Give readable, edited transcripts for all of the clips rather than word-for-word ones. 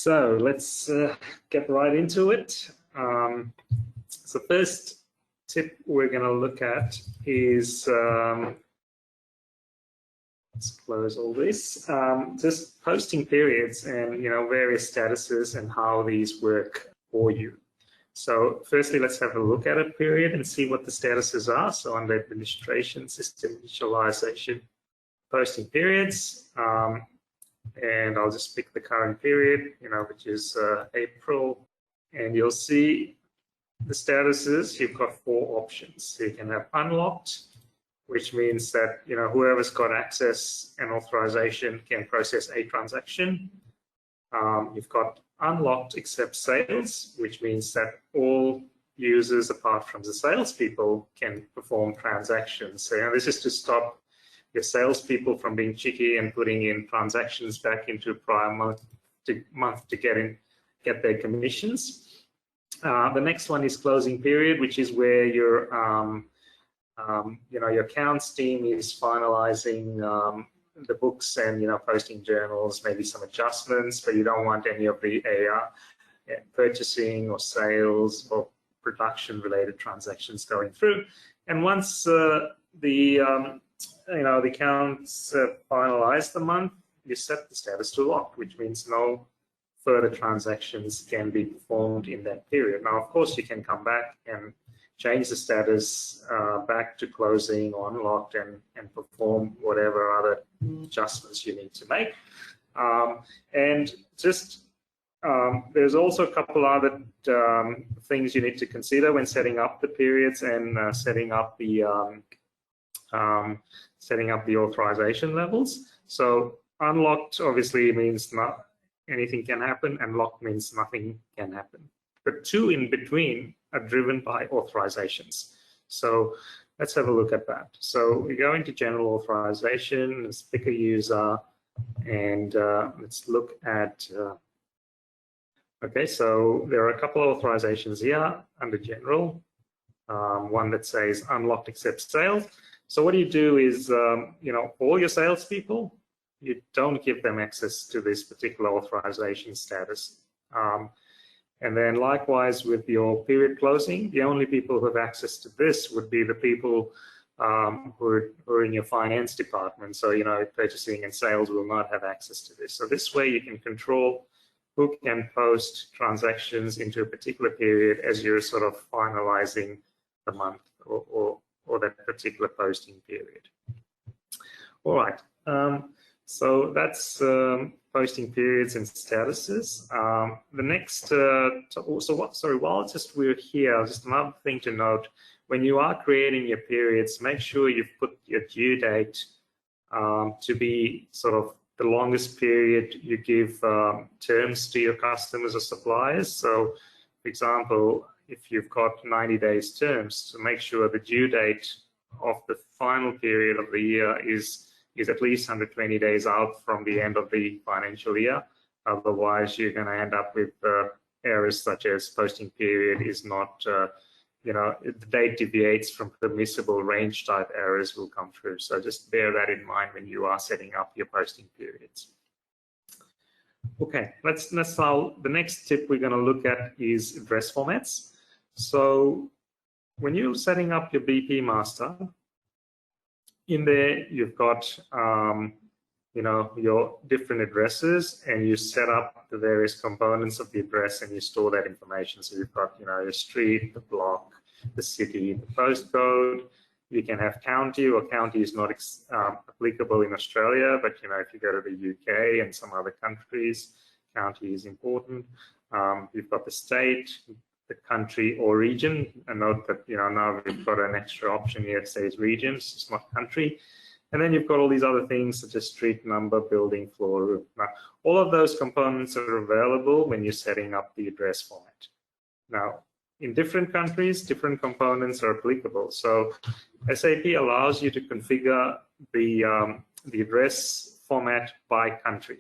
So let's get right into it. So first tip we're going to look at is, let's close all this, just posting periods and various statuses and how these work for you. So firstly, let's have a look at a period and see what the statuses are. So under administration, system initialization, posting periods. And I'll just pick the current period, which is April, and you'll see the statuses. You've got 4 options. So you can have unlocked, which means that whoever's got access and authorization can process a transaction. You've got unlocked except sales, which means that all users apart from the salespeople can perform transactions. So this is to stop your salespeople from being cheeky and putting in transactions back into prior month to get their commissions. The next one is closing period, which is where your your accounts team is finalizing the books and posting journals, maybe some adjustments, but you don't want any of the purchasing or sales or production related transactions going through. And once the accounts finalize the month, you set the status to locked, which means no further transactions can be performed in that period. Now, of course, you can come back and change the status back to closing or unlocked and perform whatever other adjustments you need to make. And just there's also a couple other things you need to consider when setting up the periods and setting up the authorization levels. So unlocked obviously means not anything can happen, and locked means nothing can happen. But 2 in between are driven by authorizations. So let's have a look at that. So we go into general authorization, let's pick a user, and let's look at, okay, so there are a couple of authorizations here under general, one that says unlocked except sales. So what you do is, all your salespeople, you don't give them access to this particular authorization status. And then likewise with your period closing, the only people who have access to this would be the people who are in your finance department. So, purchasing and sales will not have access to this. So this way you can control who can post transactions into a particular period as you're sort of finalizing the month or that particular posting period. All right, so that's posting periods and statuses. The next, while we're here, just another thing to note, when you are creating your periods, make sure you've put your due date to be sort of the longest period you give terms to your customers or suppliers. So, for example, if you've got 90 days terms, so make sure the due date of the final period of the year is at least 120 days out from the end of the financial year. Otherwise, you're going to end up with errors such as posting period is not, the date deviates from permissible range type errors will come through. So just bear that in mind when you are setting up your posting periods. Okay, let's now, the next tip we're going to look at is address formats. So when you're setting up your BP master, in there you've got your different addresses, and you set up the various components of the address and you store that information. So you've got your street, the block, the city, the postcode. You can have county, or county is not applicable in Australia, but if you go to the UK and some other countries, county is important. You've got the state, the country or region, and note that now we've got an extra option here that says regions, it's not country. And then you've got all these other things such as street number, building, floor, roof. Now, all of those components are available when you're setting up the address format. Now, in different countries, different components are applicable. So SAP allows you to configure the address format by country.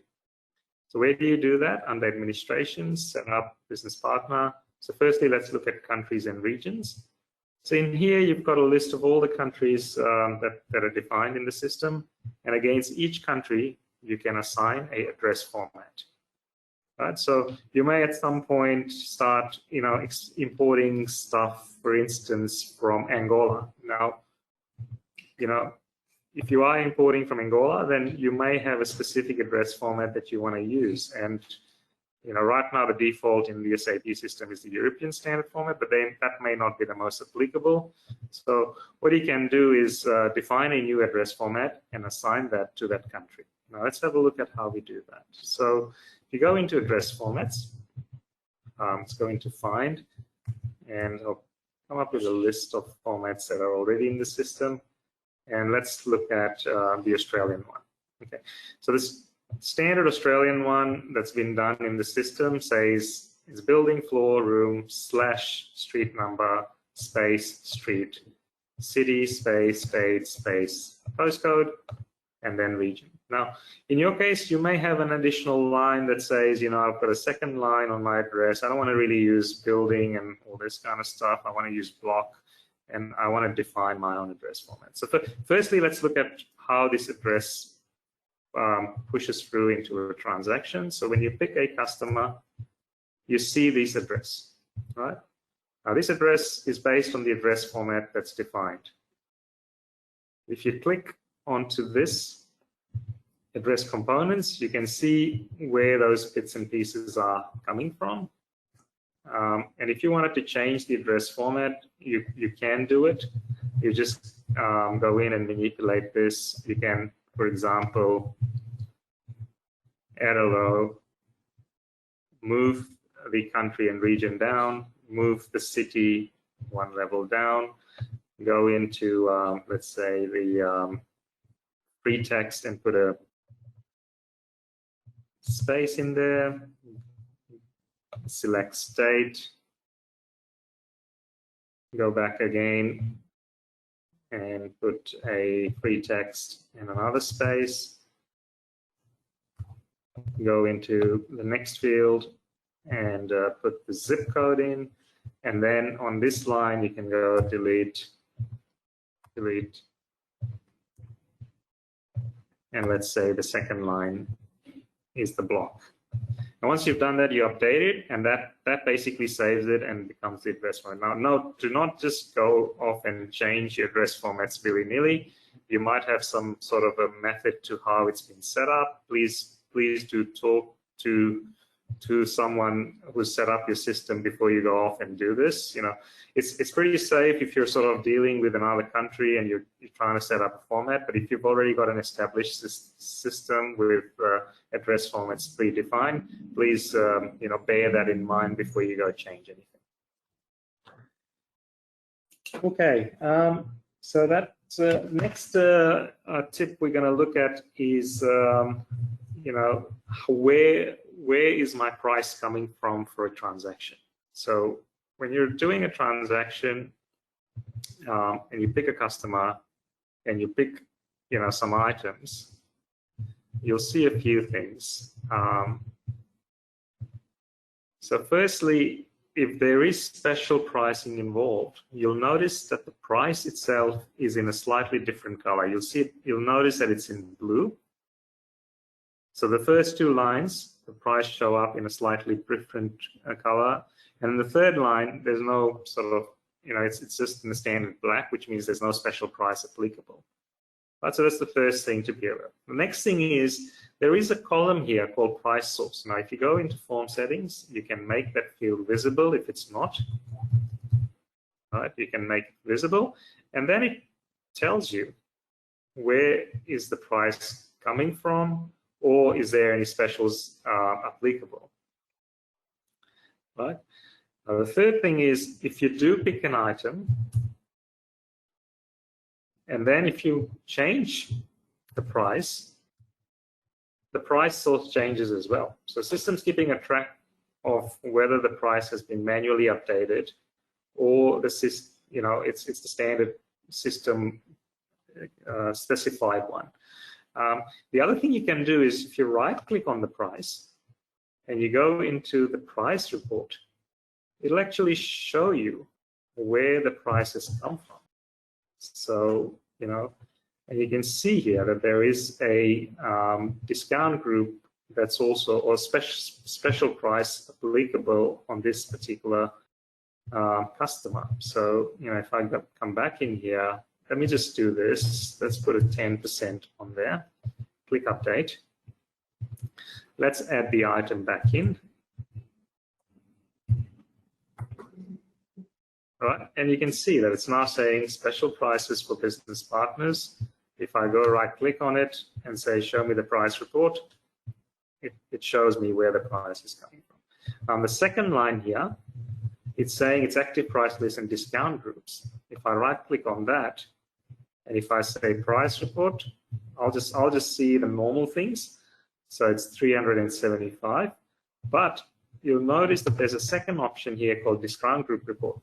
So where do you do that? Under administration, set up business partner. So firstly, let's look at countries and regions. So in here, you've got a list of all the countries that are defined in the system. And against each country, you can assign an address format. right? So you may at some point start, importing stuff, for instance, from Angola. Now, if you are importing from Angola, then you may have a specific address format that you want to use. And right now the default in the SAP system is the European standard format, but then that may not be the most applicable. So what you can do is define a new address format and assign that to that country. Now let's have a look at how we do that. So if you go into address formats, let's go into find, and I'll come up with a list of formats that are already in the system. And let's look at the Australian one. Okay, so this standard Australian one that's been done in the system says it's building, floor, room, / street number, space, street, city, space, state, space, postcode, and then region. Now, in your case, you may have an additional line that says, I've got a second line on my address. I don't want to really use building and all this kind of stuff. I want to use block, and I want to define my own address format. So firstly, let's look at how this address pushes through into a transaction. So when you pick a customer, you see this address, right? Now this address is based on the address format that's defined. If you click onto this address components, you can see where those bits and pieces are coming from. And if you wanted to change the address format, you can do it. You just go in and manipulate this. You can, for example, add a row, move the country and region down, move the city one level down, go into, let's say, the free text and put a space in there, select state, go back again and put a free text in another space, go into the next field and put the zip code in, and then on this line you can go delete, and let's say the second line is the block. And once you've done that, you update it, and that basically saves it and becomes the address format. Now, do not just go off and change your address formats willy-nilly. You might have some sort of a method to how it's been set up. Please do talk to someone who's set up your system before you go off and do this. It's pretty safe if you're sort of dealing with another country and you're trying to set up a format. But if you've already got an established system with address formats predefined, please bear that in mind before you go change anything. Okay, so that next tip we're going to look at is where is my price coming from for a transaction? So when you're doing a transaction and you pick a customer and you pick some items, you'll see a few things. So firstly, if there is special pricing involved, you'll notice that the price itself is in a slightly different color. You'll notice that it's in blue. So the first two lines, the price show up in a slightly different color. And the third line, there's no sort of, it's just in the standard black, which means there's no special price applicable. Right, so that's the first thing to be aware of. The next thing is there is a column here called price source. Now, if you go into form settings, you can make that field visible if it's not. Right, you can make it visible. And then it tells you where is the price coming from, or is there any specials applicable? Right. Now, the third thing is if you do pick an item, and then if you change the price source changes as well. So system's keeping a track of whether the price has been manually updated or it's the standard system specified one. The other thing you can do is if you right-click on the price and you go into the price report, it'll actually show you where the price has come from. So, and you can see here that there is a discount group that's also, or special price applicable on this particular customer. So, if I come back in here, let me just do this. Let's put a 10% on there. Click update. Let's add the item back in. All right, and you can see that it's now saying special prices for business partners. If I go right click on it and say show me the price report, it shows me where the price is coming from. On the second line here, it's saying it's active price list and discount groups. If I right click on that, and if I say price report, I'll just see the normal things. So it's 375, but you'll notice that there's a second option here called discount group report.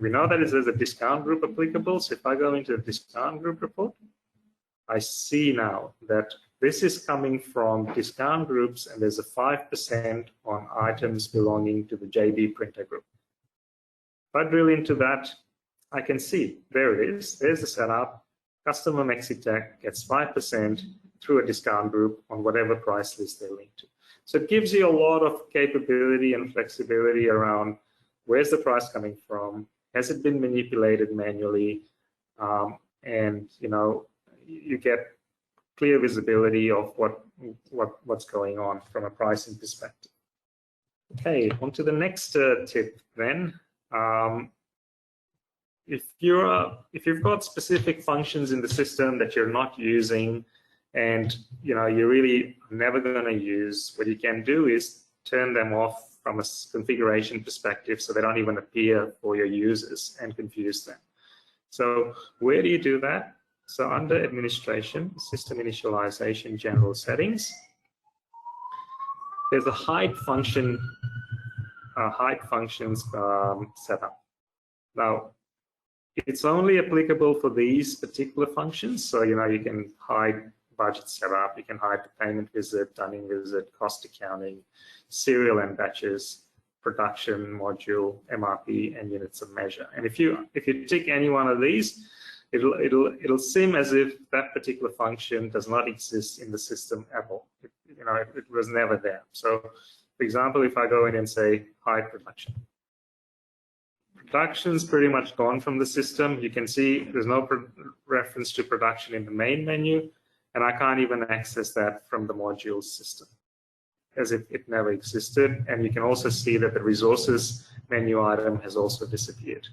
We know that there's a discount group applicable. So if I go into the discount group report, I see now that this is coming from discount groups, and there's a 5% on items belonging to the JB printer group. If I drill into that, I can see there it is. There's the setup. Customer Mexitech gets 5% through a discount group on whatever price list they're linked to. So it gives you a lot of capability and flexibility around where's the price coming from, has it been manipulated manually, and you get clear visibility of what's going on from a pricing perspective. Okay, on to the next tip then. If you've got specific functions in the system that you're not using, and you're really never going to use, what you can do is turn them off from a configuration perspective so they don't even appear for your users and confuse them. So where do you do that? So under administration, system initialization, general settings, there's a hide functions setup. Now, it's only applicable for these particular functions. So, you can hide budget setup, you can hide the payment visit, dunning visit, cost accounting, serial and batches, production module, MRP, and units of measure. And if you tick any one of these, it'll seem as if that particular function does not exist in the system at all. It was never there. So, for example, if I go in and say hide production, production's pretty much gone from the system. You can see there's no reference to production in the main menu, and I can't even access that from the modules system, as if it never existed. And you can also see that the resources menu item has also disappeared.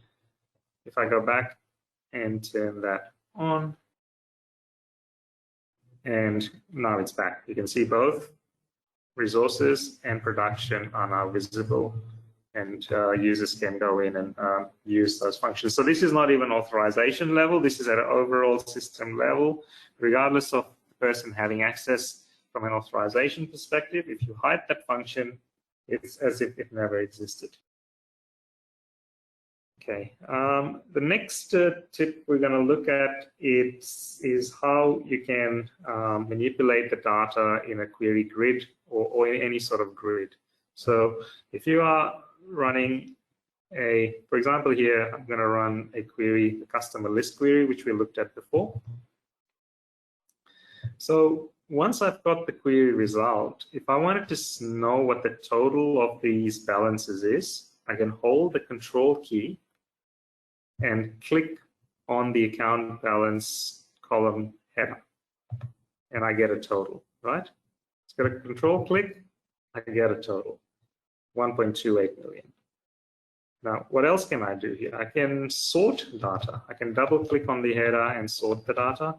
If I go back and turn that on, and now it's back. You can see both resources and production are now visible, and users can go in and use those functions. So this is not even authorization level. This is at an overall system level, regardless of the person having access from an authorization perspective. If you hide that function, it's as if it never existed. Okay, the next tip we're going to look at is how you can manipulate the data in a query grid or in any sort of grid. So if you are running for example here, I'm going to run a query, the customer list query, which we looked at before. So once I've got the query result, if I wanted to know what the total of these balances is, I can hold the control key and click on the account balance column header, and I get a total, right? It's got a control click, I get a total, 1.28 million. Now, what else can I do here? I can sort data. I can double click on the header and sort the data,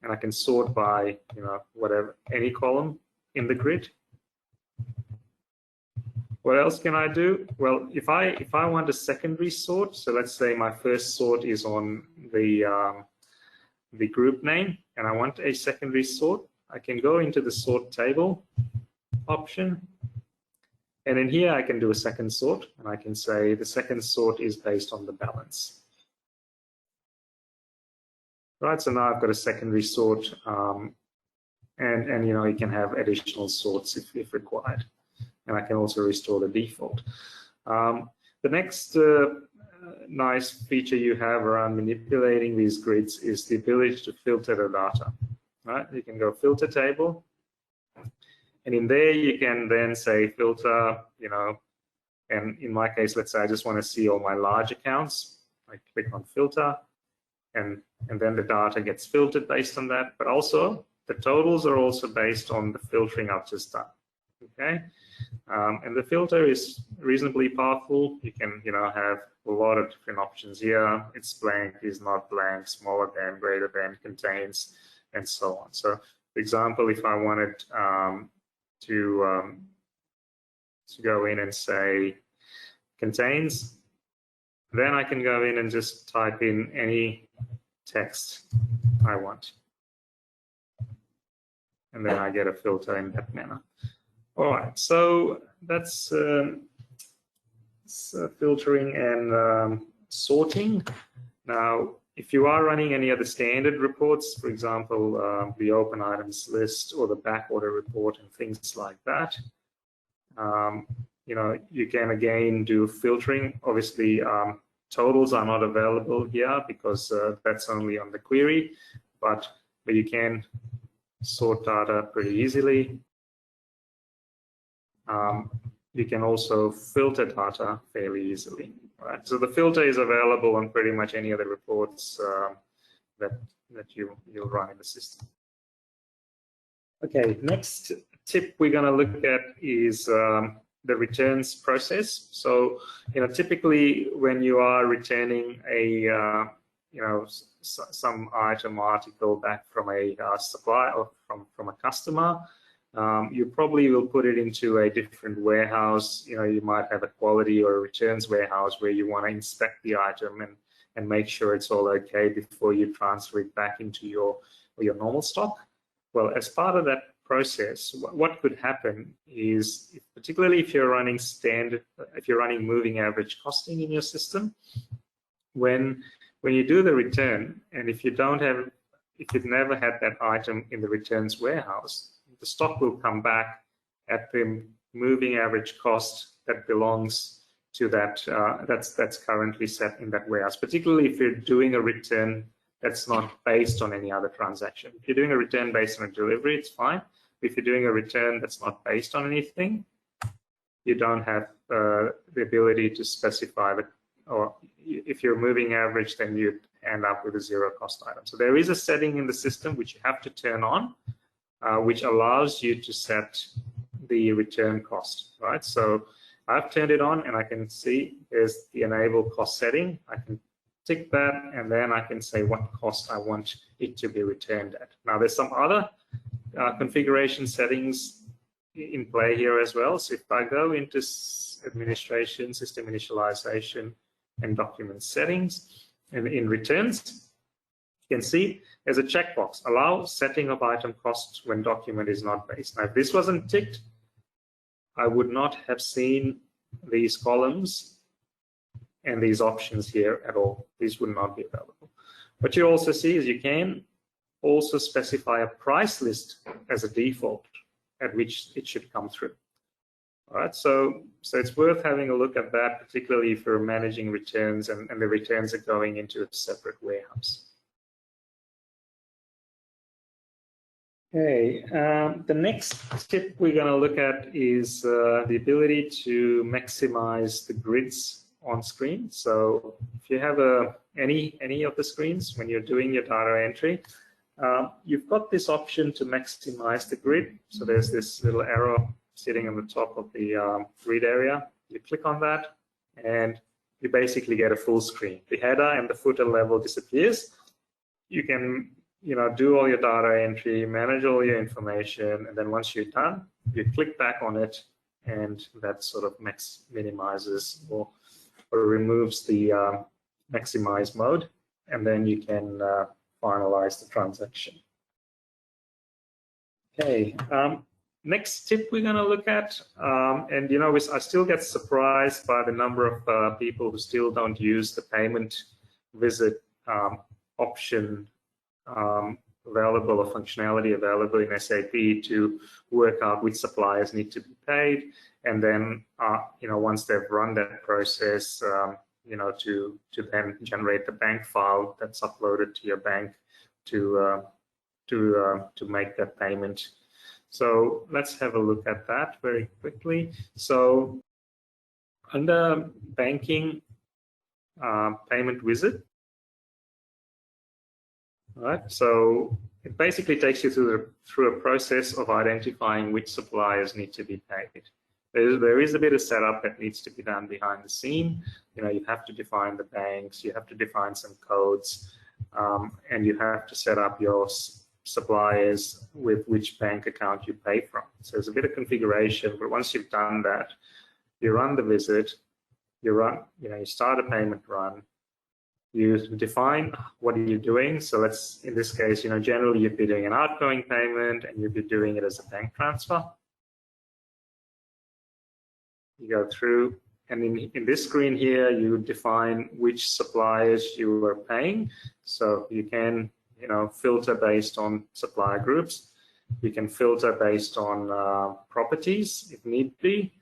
and I can sort by, whatever, any column in the grid. What else can I do? Well, if I want a secondary sort, so let's say my first sort is on the group name, and I want a secondary sort, I can go into the sort table option, and in here I can do a second sort, and I can say the second sort is based on the balance. Right, so now I've got a secondary sort, and you can have additional sorts if required. And I can also restore the default. The next nice feature you have around manipulating these grids is the ability to filter the data. Right? You can go filter table, And in there, you can then say filter, and in my case, let's say I just want to see all my large accounts. I click on filter, and then the data gets filtered based on that. But also, the totals are also based on the filtering I've just done. Okay, and the filter is reasonably powerful. You can, have a lot of different options here. It's blank, is not blank, smaller than, greater than, contains, and so on. So, for example, if I wanted to go in and say contains, then I can go in and just type in any text I want. And then I get a filter in that manner. All right, so that's filtering and sorting. Now, if you are running any other standard reports, for example, the open items list or the back order report and things like that, you can again do filtering. Obviously, totals are not available here because that's only on the query, but you can sort data pretty easily. You can also filter data fairly easily. Right? So the filter is available on pretty much any other reports that you'll run in the system. Okay, next tip we're going to look at is the returns process. So, typically when you are returning a some item or article back from a supplier or from a customer, you probably will put it into a different warehouse. You might have a quality or a returns warehouse where you want to inspect the item and make sure it's all okay before you transfer it back into your normal stock. Well, as part of that process, what could happen is, particularly if you're running moving average costing in your system, when you do the return, and if you've never had that item in the returns warehouse, the stock will come back at the moving average cost that belongs to that that's currently set in that warehouse. Particularly if you're doing a return that's not based on any other transaction. If you're doing a return based on a delivery, it's fine. If you're doing a return that's not based on anything, you don't have the ability to specify or if you're moving average, then you end up with a zero cost item. So there is a setting in the system which you have to turn on, which allows you to set the return cost, right? So I've turned it on and I can see there's the enable cost setting. I can tick that and then I can say what cost I want it to be returned at. Now there's some other configuration settings in play here as well. So if I go into administration, system initialization, and document settings, and in returns, you can see there's a checkbox, allow setting of item costs when document is not based. Now, if this wasn't ticked, I would not have seen these columns and these options here at all. These would not be available. What you also see is you can also specify a price list as a default at which it should come through. All right, so it's worth having a look at that, particularly if you're managing returns and the returns are going into a separate warehouse. Okay, the next tip we're going to look at is the ability to maximize the grids on screen. So if you have any of the screens when you're doing your data entry, you've got this option to maximize the grid. So there's this little arrow sitting on the top of the grid area. You click on that and you basically get a full screen. The header and the footer level disappears. You can do all your data entry, manage all your information, and then once you're done, you click back on it and that sort of minimizes or removes the maximize mode, and then you can finalize the transaction. Okay. Next tip we're going to look at, and I still get surprised by the number of people who still don't use the payment visit option available or functionality available in SAP to work out which suppliers need to be paid, and then once they've run that process, to then generate the bank file that's uploaded to your bank to make that payment. So let's have a look at that very quickly. So under banking payment wizard, right? So it basically takes you through a process of identifying which suppliers need to be paid. There is a bit of setup that needs to be done behind the scene. You know, you have to define the banks, you have to define some codes, and you have to set up your suppliers with which bank account you pay from. So there's a bit of configuration, but once you've done that, you run the visit, you start a payment run, you define what are you doing. So let's, in this case, generally you'd be doing an outgoing payment and you'd be doing it as a bank transfer. You go through, and in this screen here, you define which suppliers you are paying. So you can, filter based on supplier groups. You can filter based on properties if need be,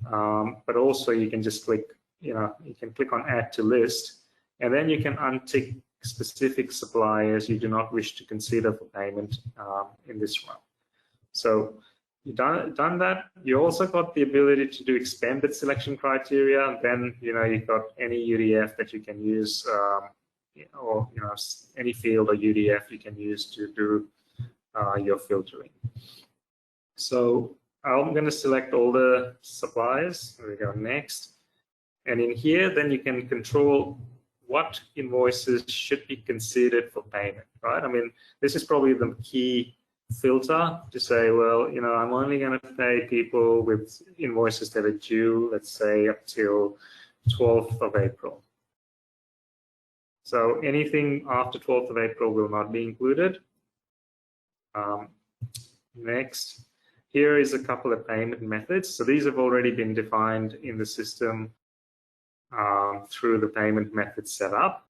but also you can just click, you can click on Add to List, and then you can untick specific suppliers you do not wish to consider for payment in this one. So you've done that. You also got the ability to do expanded selection criteria. Then you've got any UDF that you can use, or any field or UDF you can use to do your filtering. So I'm going to select all the suppliers. There we go, next. And in here, then you can control what invoices should be considered for payment, right? I mean, this is probably the key filter to say, well, I'm only going to pay people with invoices that are due, let's say, up till 12th of April. So anything after 12th of April will not be included. Next, here is a couple of payment methods. So these have already been defined in the system through the payment method setup.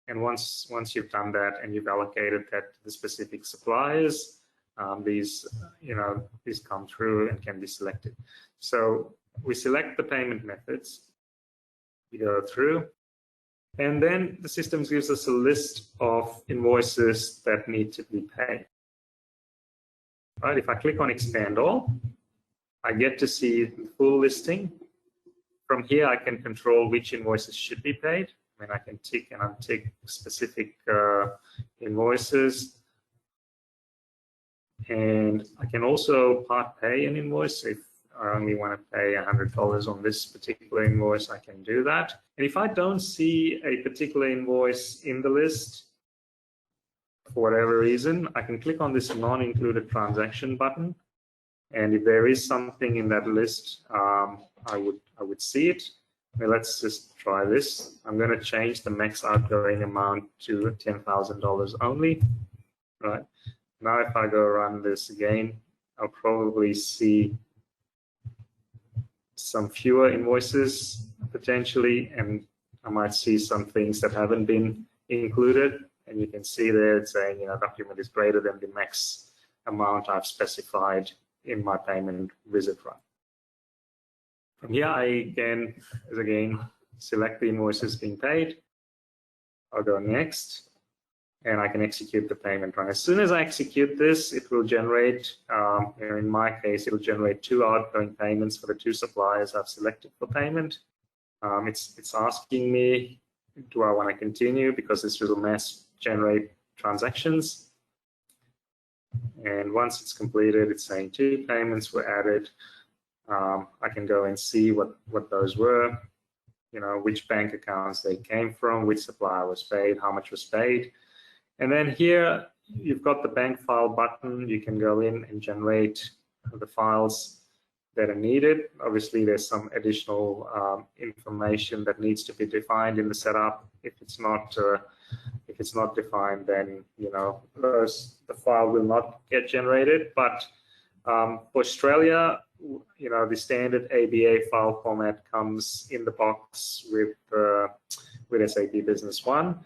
And once you've done that and you've allocated that to the specific suppliers, these come through and can be selected. So we select the payment methods, we go through, and then the system gives us a list of invoices that need to be paid. Right, if I click on Expand All, I get to see the full listing. From here, I can control which invoices should be paid. I mean, I can tick and untick specific invoices. And I can also part pay an invoice. If I only want to pay $100 on this particular invoice, I can do that. And if I don't see a particular invoice in the list, for whatever reason, I can click on this non-included transaction button. And if there is something in that list, I would see it. Well, let's just try this. I'm going to change the max outgoing amount to $10,000 only. Right. Now, if I go run this again, I'll probably see some fewer invoices potentially, and I might see some things that haven't been included. And you can see there it's saying, document is greater than the max amount I've specified in my payment visit run. From here, I can, again, select the invoices being paid. I'll go next, and I can execute the payment run. As soon as I execute this, it will generate, in my case, it'll generate 2 outgoing payments for the 2 suppliers I've selected for payment. It's asking me, do I want to continue, because this will mass generate transactions. And once it's completed, it's saying 2 payments were added. I can go and see what those were, which bank accounts they came from, which supplier was paid, how much was paid. And then here, you've got the bank file button. You can go in and generate the files that are needed. Obviously, there's some additional information that needs to be defined in the setup. If it's not defined, then the file will not get generated. But for Australia, the standard ABA file format comes in the box with SAP Business One.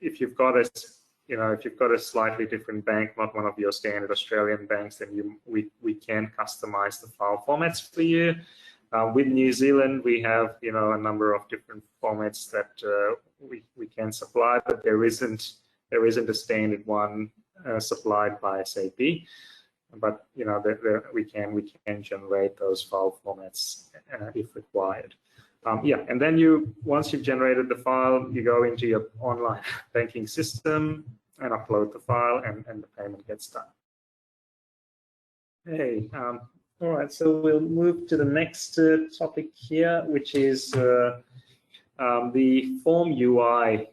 If you've got a slightly different bank, not one of your standard Australian banks, then we can customize the file formats for you. With New Zealand, we have a number of different formats that we can supply, but there isn't a standard one supplied by SAP, but we can generate those file formats if required. Yeah, and then once you've generated the file, you go into your online banking system and upload the file, and the payment gets done. Hey, all right, so we'll move to the next topic here, which is the form UI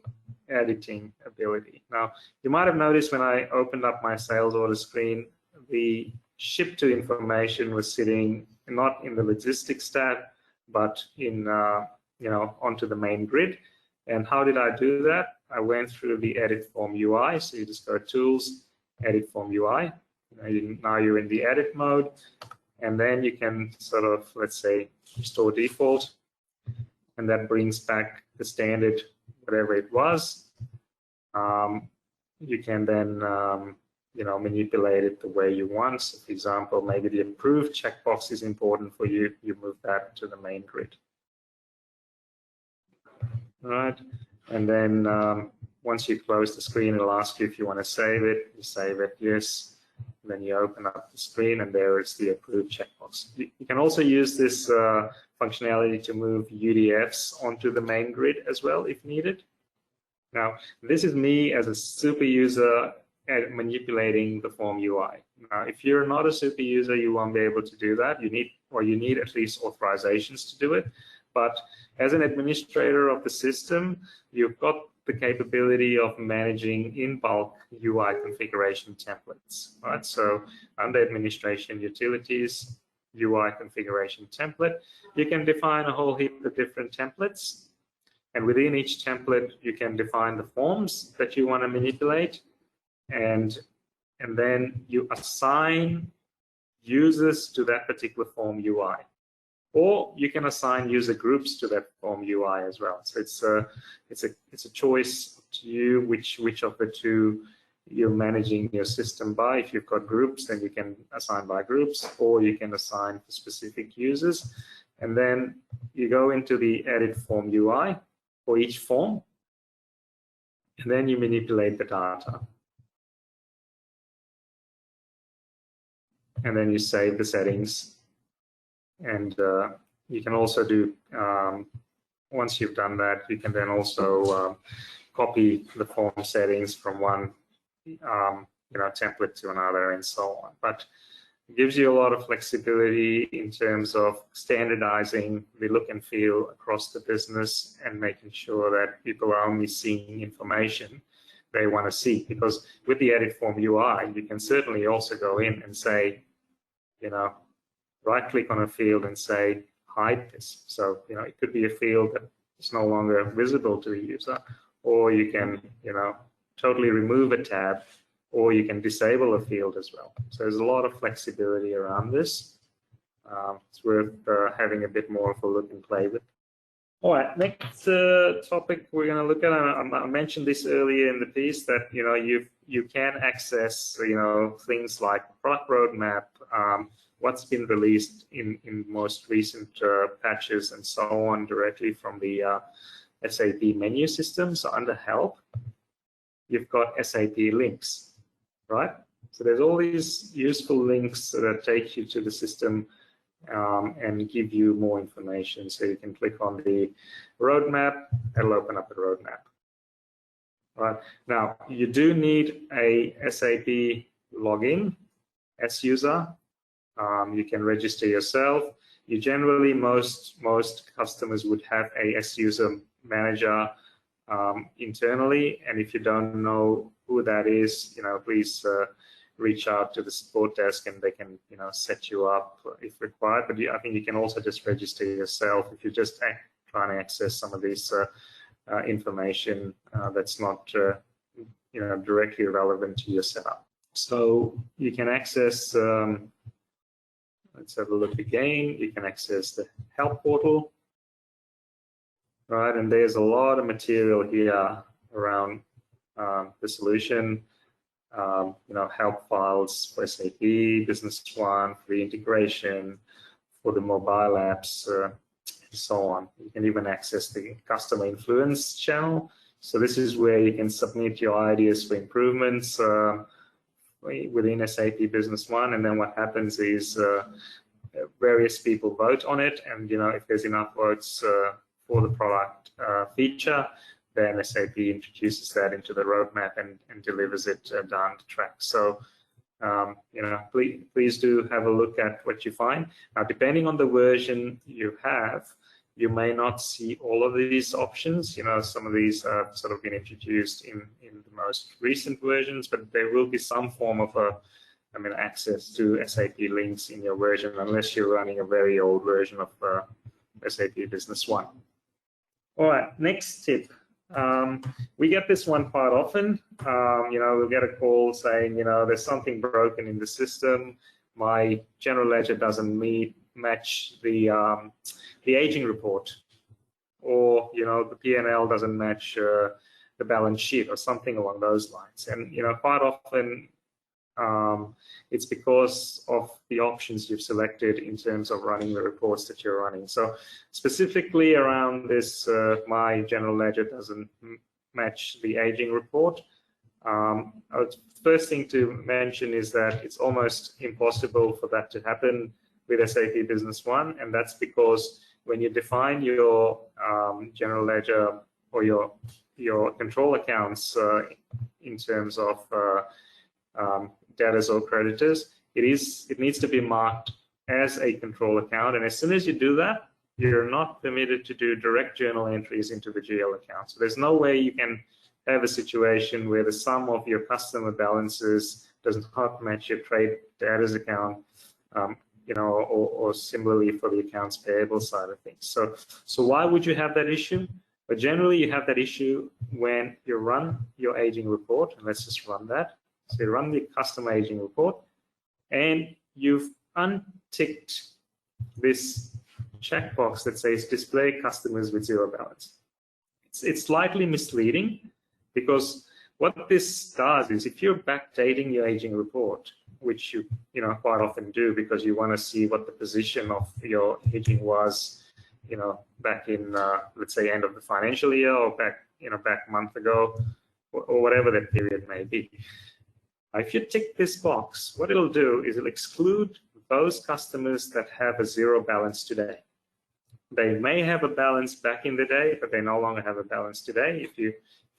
editing ability. Now, you might have noticed when I opened up my sales order screen, the ship to information was sitting not in the logistics tab, but in onto the main grid. And how did I do that? I went through the edit form UI. So you just go tools, edit form UI. Now you're in the edit mode, and then you can sort of, let's say, restore default, and that brings back the standard whatever it was. You can then manipulate it the way you want. So for example, maybe the approved checkbox is important for you. You move that to the main grid. All right, and then once you close the screen, it'll ask you if you want to save it. You save it, yes. And then you open up the screen, and there is the approved checkbox. You can also use this functionality to move UDFs onto the main grid as well if needed. Now, this is me as a super user manipulating the form UI. Now, if you're not a super user, you won't be able to do that. You need at least authorizations to do it. But as an administrator of the system, you've got the capability of managing in bulk UI configuration templates, right? So under administration utilities, UI configuration template, you can define a whole heap of different templates. And within each template, you can define the forms that you want to manipulate. And then you assign users to that particular form UI. Or you can assign user groups to that form UI as well. So it's a choice to you which of the two you're managing your system by. If you've got groups, then you can assign by groups, or you can assign for specific users. And then you go into the edit form UI for each form, and then you manipulate the data. And then you save the settings. And you can also do, once you've done that, you can then also copy the form settings from one template to another and so on. But it gives you a lot of flexibility in terms of standardizing the look and feel across the business and making sure that people are only seeing information they want to see. Because with the edit form UI, you can certainly also go in and say, right-click on a field and say, hide this. So, it could be a field that is no longer visible to the user, or you can, totally remove a tab, or you can disable a field as well. So there's a lot of flexibility around this. It's worth having a bit more of a look and play with. All right, next topic we're going to look at, I mentioned this earlier in the piece, that you can access things like product roadmap, what's been released in most recent patches and so on directly from the SAP menu system. So under help, you've got SAP links, right? So there's all these useful links that take you to the system and give you more information. So you can click on the roadmap, it'll open up the roadmap. Right, now you do need a SAP login as user. You can register yourself. You generally, most customers would have a S-user manager internally, and if you don't know who that is, please reach out to the support desk and they can set you up if required. But I think you can also just register yourself if you're just trying to access some of these information that's not directly relevant to your setup. So you can access. Let's have a look again. You can access the help portal, right? And there's a lot of material here around the solution. Help files for SAP, Business One, for the integration, for the mobile apps, and so on. You can even access the customer influence channel. So this is where you can submit your ideas for improvements within SAP Business One, and then what happens is various people vote on it, and if there's enough votes for the product feature, then SAP introduces that into the roadmap and delivers it down the track. So please do have a look at what you find. Now, depending on the version you have, you may not see all of these options. Some of these have sort of been introduced in the most recent versions, but there will be some form of access to SAP links in your version, unless you're running a very old version of SAP Business One. All right, next tip. We get this one quite often. We'll get a call saying, there's something broken in the system. My general ledger doesn't match the aging report, or the P&L doesn't match the balance sheet, or something along those lines. And quite often it's because of the options you've selected in terms of running the reports that you're running. So specifically around this, my general ledger doesn't match the aging report. First thing to mention is that it's almost impossible for that to happen with SAP Business One, and that's because when you define your general ledger or your control accounts in terms of debtors or creditors, it needs to be marked as a control account, and as soon as you do that, you're not permitted to do direct journal entries into the GL account. So there's no way you can have a situation where the sum of your customer balances does not match your trade debtors account, or similarly for the accounts payable side of things. So why would you have that issue? But generally you have that issue when you run your aging report, and let's just run that. So you run the customer aging report, and you've unticked this checkbox that says display customers with zero balance. It's slightly misleading, because what this does is, if you're backdating your aging report, which you quite often do because you want to see what the position of your aging was, back in let's say end of the financial year, or back a month ago, or whatever that period may be. If you tick this box, what it'll do is it'll exclude those customers that have a zero balance today. They may have a balance back in the day, but they no longer have a balance today. If you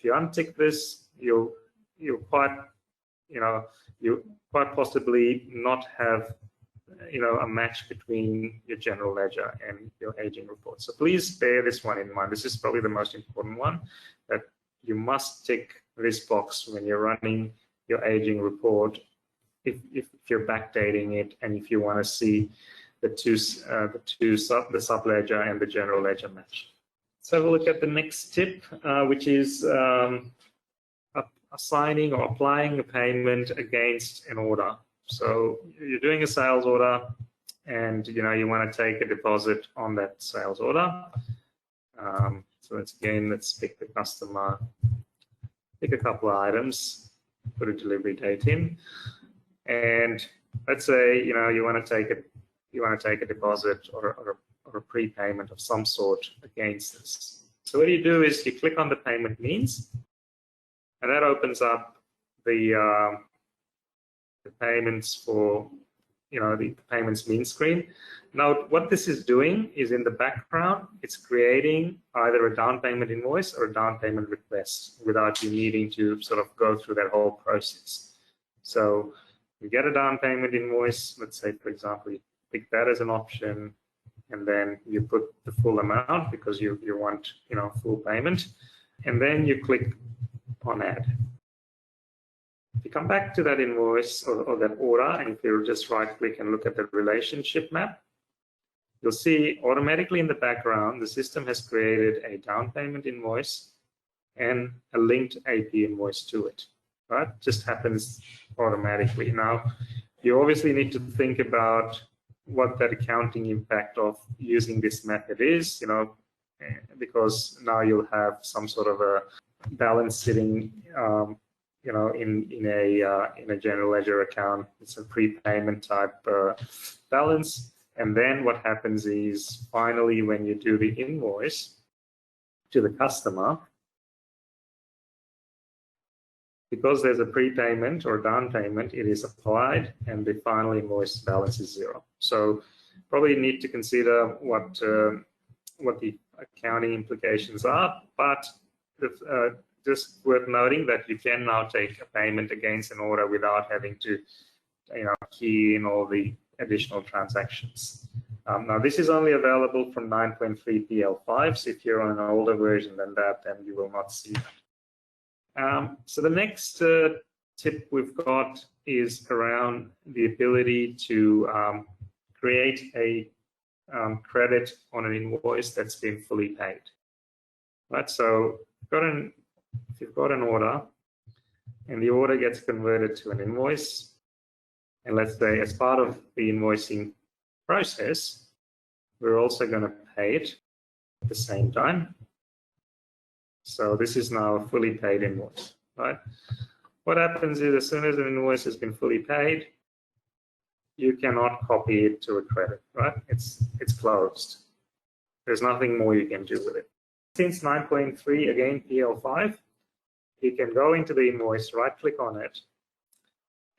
untick this, you'll quite possibly not have a match between your general ledger and your aging report. So please bear this one in mind. This is probably the most important one, that you must tick this box when you're running your aging report, if you're backdating it, and if you want to see the sub ledger and the general ledger match. So have a look at the next tip, which is assigning or applying a payment against an order. So you're doing a sales order, and you want to take a deposit on that sales order. So let's pick the customer, pick a couple of items, put a delivery date in, and let's say you want to take a deposit or a prepayment of some sort against this. So what you do is you click on the payment means, and that opens up the payments for the payments means screen. Now what this is doing is, in the background, it's creating either a down payment invoice or a down payment request without you needing to sort of go through that whole process. So you get a down payment invoice, let's say for example you pick that as an option, and then you put the full amount because you want full payment, and then you click on add. If you come back to that invoice or that order, and if you just right click and look at the relationship map, you'll see automatically in the background the system has created a down payment invoice and a linked AP invoice to it. Right? Just happens automatically. Now you obviously need to think about what that accounting impact of using this method is, because now you'll have some sort of a balance sitting in a general ledger account. It's a prepayment type balance, and then what happens is, finally, when you do the invoice to the customer, because there's a prepayment or down payment, it is applied and the final invoice balance is 0. So probably need to consider what the accounting implications are, but just worth noting that you can now take a payment against an order without having to key in all the additional transactions. Now this is only available from 9.3 PL5, so if you're on an older version than that, then you will not see that. So the next tip we've got is around the ability to create a credit on an invoice that's been fully paid. Right, so if you've got an order and the order gets converted to an invoice, and let's say as part of the invoicing process, we're also going to pay it at the same time. So this is now a fully paid invoice, right? What happens is as soon as an invoice has been fully paid, you cannot copy it to a credit, right? It's closed. There's nothing more you can do with it. Since 9.3, again, PL5, you can go into the invoice, right-click on it,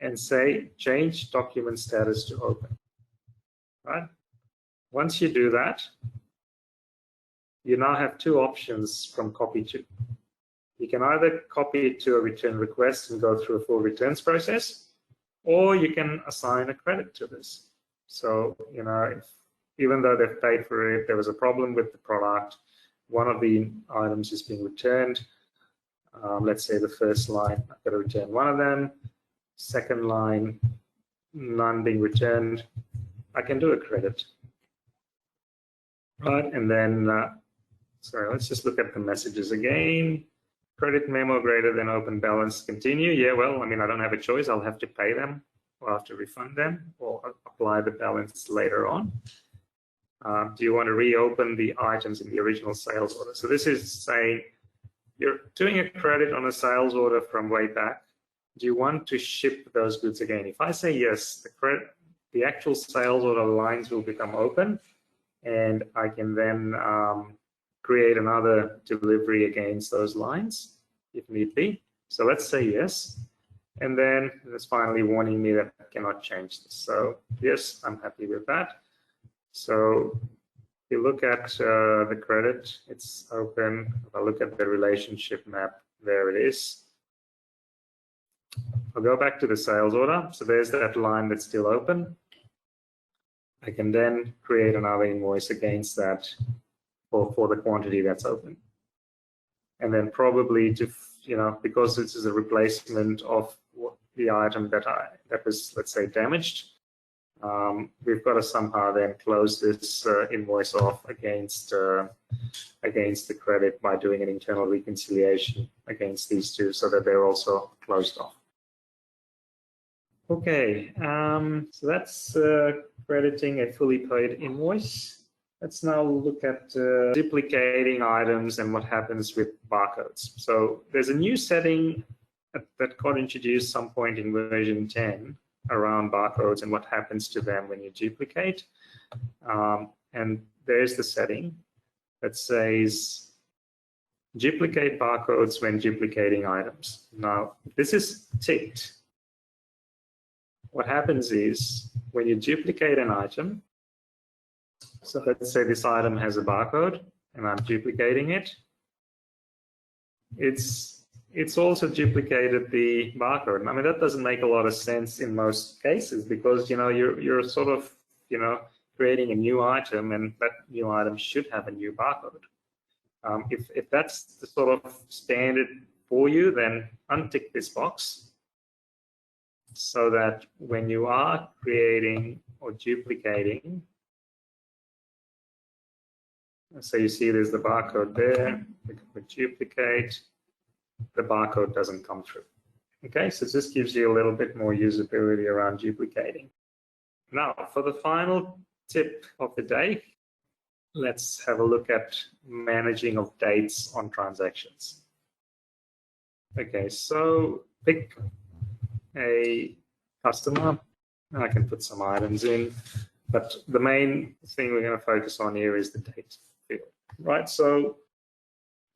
and say, change document status to open, right? Once you do that, you now have two options from copy to. You can either copy it to a return request and go through a full returns process, or you can assign a credit to this. So, even though they've paid for it, there was a problem with the product, one of the items is being returned. Let's say the first line, I've got to return one of them. Second line, none being returned. I can do a credit. Right, and then, sorry, let's just look at the messages again. Credit memo greater than open balance, continue. Yeah, well, I don't have a choice. I'll have to pay them, or I'll have to refund them, or apply the balance later on. Do you want to reopen the items in the original sales order? So this is saying you're doing a credit on a sales order from way back. Do you want to ship those goods again? If I say yes, the actual sales order lines will become open, and I can then create another delivery against those lines if need be. So let's say yes. And then it's finally warning me that I cannot change this. So yes, I'm happy with that. So if you look at the credit, it's open. If I look at the relationship map, there it is. I'll go back to the sales order. So there's that line that's still open. I can then create another invoice against that for the quantity that's open. And then probably because this is a replacement of the item that was, let's say, damaged, we've got to somehow then close this invoice off against the credit by doing an internal reconciliation against these two so that they're also closed off. Okay, so that's crediting a fully paid invoice. Let's now look at duplicating items and what happens with barcodes. So there's a new setting that got introduced some point in version 10 around barcodes and what happens to them when you duplicate. And there's the setting that says duplicate barcodes when duplicating items. Now, this is ticked. What happens is when you duplicate an item, so let's say this item has a barcode and I'm duplicating it, it's also duplicated the barcode. That doesn't make a lot of sense in most cases because you're sort of creating a new item and that new item should have a new barcode. If that's the sort of standard for you, then untick this box so that when you are creating or duplicating, so you see there's the barcode there, we can duplicate, the barcode doesn't come through. Okay, so this gives you a little bit more usability around duplicating. Now, for the final tip of the day, let's have a look at managing of dates on transactions. Okay, so pick a customer, and I can put some items in, but the main thing we're going to focus on here is the date field, right? So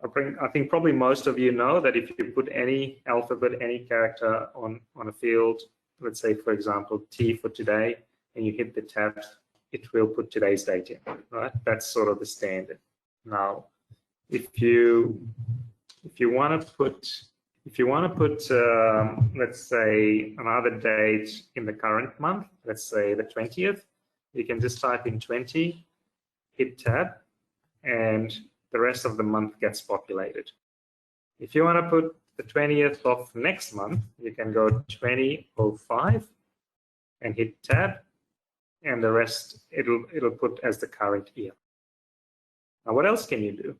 I think probably most of you know that if you put any alphabet, any character on a field, let's say, for example, T for today, and you hit the tab, it will put today's date in, right? That's sort of the standard. Now, if you want to put let's say another date in the current month, let's say the 20th, you can just type in 20, hit tab, and the rest of the month gets populated. If you want to put the 20th of next month, you can go 2005 and hit tab, and the rest it'll put as the current year. Now, what else can you do?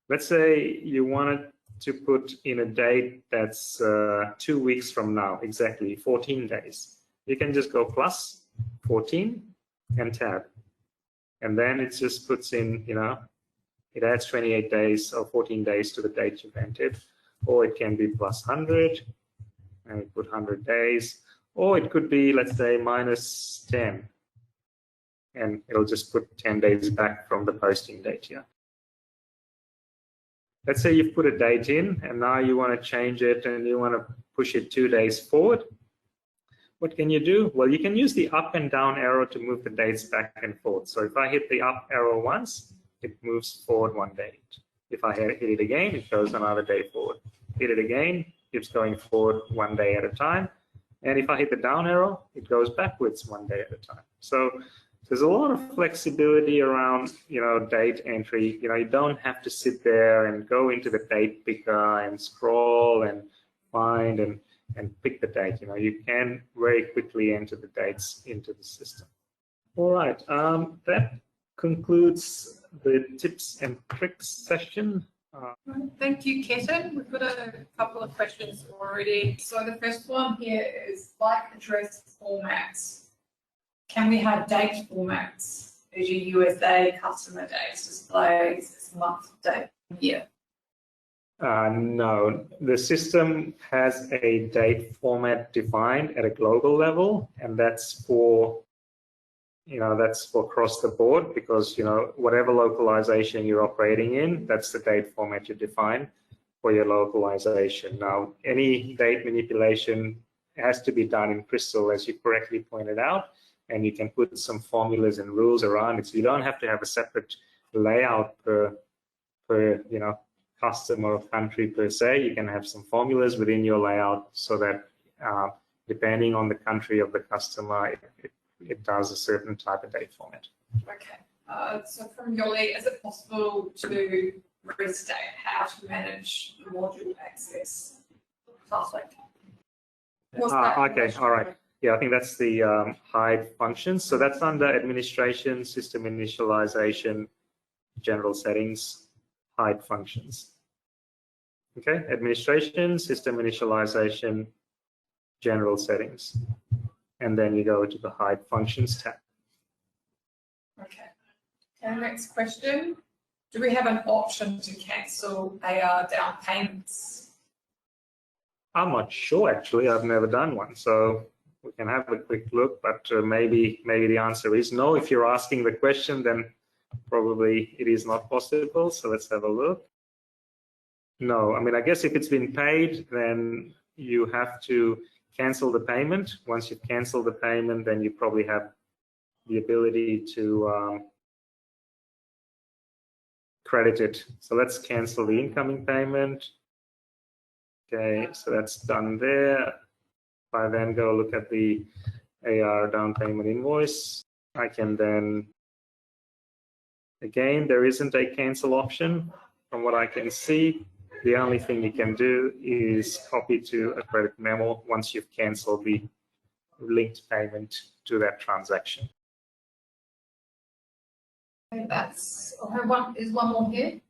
Let's say you wanted to put in a date that's 2 weeks from now, exactly 14 days. You can just go plus 14 and tab, and then it just puts in, it adds 28 days or 14 days to the date you've entered, or it can be plus 100 and we put 100 days, or it could be, let's say, minus 10, and it'll just put 10 days back from the posting date here. Let's say you've put a date in and now you want to change it and you want to push it 2 days forward. What can you do? Well, you can use the up and down arrow to move the dates back and forth. So if I hit the up arrow once, it moves forward 1 date. If I hit it again, it goes another day forward. Hit it again, it's going forward 1 day at a time. And if I hit the down arrow, it goes backwards 1 day at a time. So there's a lot of flexibility around, date entry. You don't have to sit there and go into the date picker and scroll and find and pick the date. You can very quickly enter the dates into the system. All right, that concludes the tips and tricks session. Thank you, Ketan. We've got a couple of questions already. So the first one here is like address formats. Can we have date formats, as your USA, customer dates, displays, month, date, year? No, the system has a date format defined at a global level, and that's for across the board, because whatever localization you're operating in, that's the date format you define for your localization. Now, any date manipulation has to be done in Crystal, as you correctly pointed out, and you can put some formulas and rules around it. So you don't have to have a separate layout per customer or country per se. You can have some formulas within your layout so that depending on the country of the customer, it does a certain type of date format. Okay. So from Yoli, is it possible to restate how to manage module access? Okay, all right. Yeah, I think that's the hide functions. So that's under administration, system initialization, general settings, hide functions. Okay, administration, system initialization, general settings. And then you go to the hide functions tab. Okay. And next question. Do we have an option to cancel AR down payments? I'm not sure, actually. I've never done one. So we can have a quick look, but maybe the answer is no. If you're asking the question, then probably it is not possible. So let's have a look. No, I mean, I guess if it's been paid, then you have to cancel the payment. Once you've canceled the payment, then you probably have the ability to credit it. So let's cancel the incoming payment. Okay, so that's done there. If I then go look at the AR down payment invoice, I can then, again, there isn't a cancel option from what I can see. The only thing you can do is copy to a credit memo once you've canceled the linked payment to that transaction. Okay, there's one more here.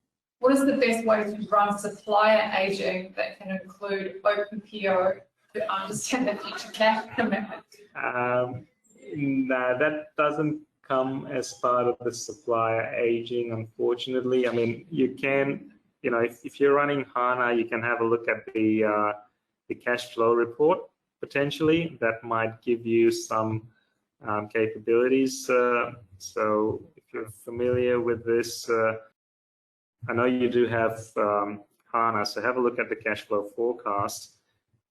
What is the best way to run supplier aging that can include OpenPO to understand the future cash commitment? No, that doesn't come as part of the supplier aging, unfortunately. I mean, you can, if you're running HANA, you can have a look at the cash flow report potentially. That might give you some capabilities. So if you're familiar with this, I know you do have HANA, so have a look at the cash flow forecast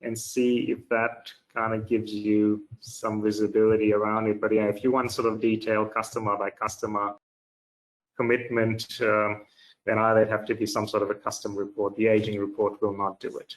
and see if that kind of gives you some visibility around it. But yeah, if you want sort of detailed customer by customer commitment, then either it'd have to be some sort of a custom report. The aging report will not do it.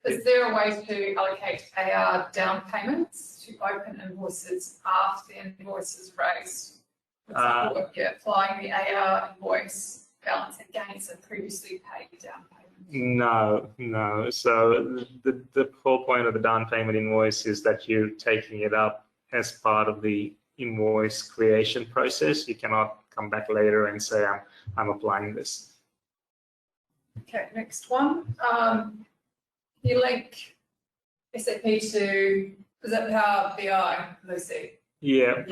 Is there a way to allocate AR down payments to open invoices after the invoice is raised? For example, if you're applying the AR invoice balance against a previously paid down payment. No. So the whole point of the down payment invoice is that you're taking it up as part of the invoice creation process. You cannot come back later and say, I'm applying this. Okay, next one. You link SAP to, is that Power BI, Lucy? Yeah.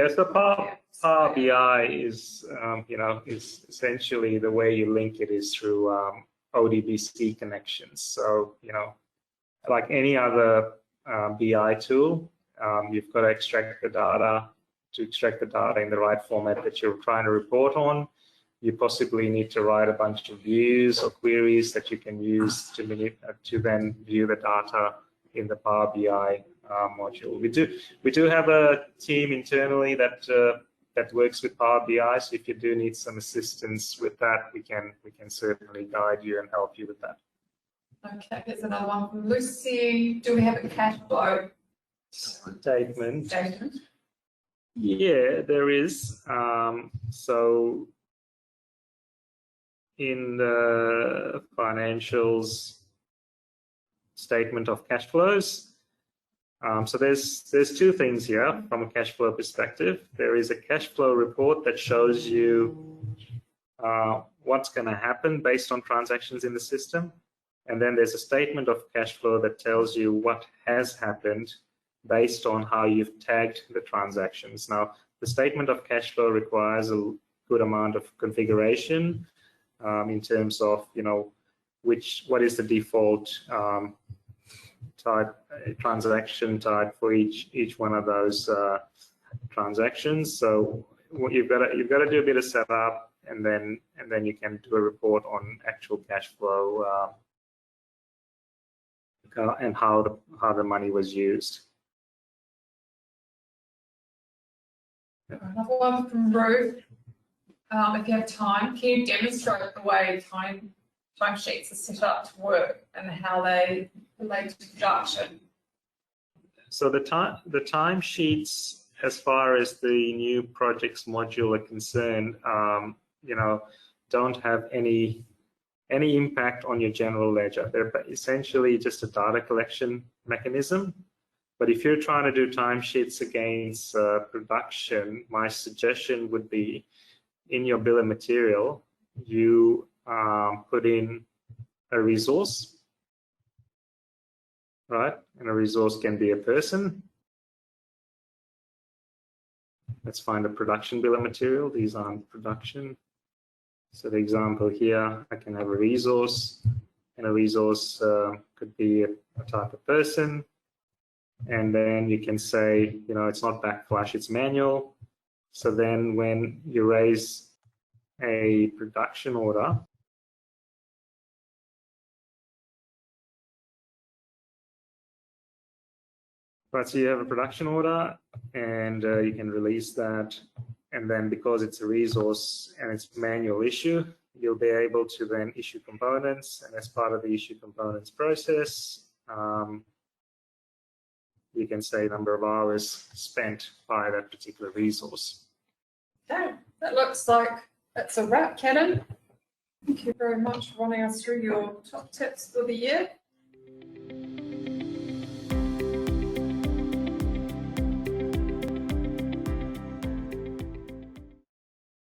So Power BI is, is essentially the way you link it is through ODBC connections. So, like any other BI tool, you've got to extract the data. To extract the data in the right format that you're trying to report on, you possibly need to write a bunch of views or queries that you can use to then view the data in the Power BI module. We do have a team internally that works with Power BI. So if you do need some assistance with that, we can certainly guide you and help you with that. Okay, there's another one from Lucy. Do we have a cash flow statement? Yeah, there is. So in the financials statement of cash flows, so there's two things here from a cash flow perspective. There is a cash flow report that shows you what's going to happen based on transactions in the system. And then there's a statement of cash flow that tells you what has happened based on how you've tagged the transactions. Now, the statement of cash flow requires a good amount of configuration in terms of, what is the default type transaction type for each one of those transactions. So what you've got to do a bit of setup, and then you can do a report on actual cash flow and how the money was used. Another one from Ruth. If you have time, can you demonstrate the way timesheets are set up to work and how they relate to production? So the timesheets, as far as the new projects module are concerned, don't have any impact on your general ledger. They're essentially just a data collection mechanism. But if you're trying to do timesheets against production, my suggestion would be in your bill of material, you put in a resource, right? And a resource can be a person. Let's find a production bill of material. These aren't production. So the example here, I can have a resource, and a resource could be a type of person. And then you can say, it's not backflash, it's manual. So then when you raise a production order, right, so you have a production order and you can release that. And then because it's a resource and it's manual issue, you'll be able to then issue components. And as part of the issue components process, you can say number of hours spent by that particular resource. Okay, that looks like that's a wrap, Cannon. Thank you very much for running us through your top tips for the year.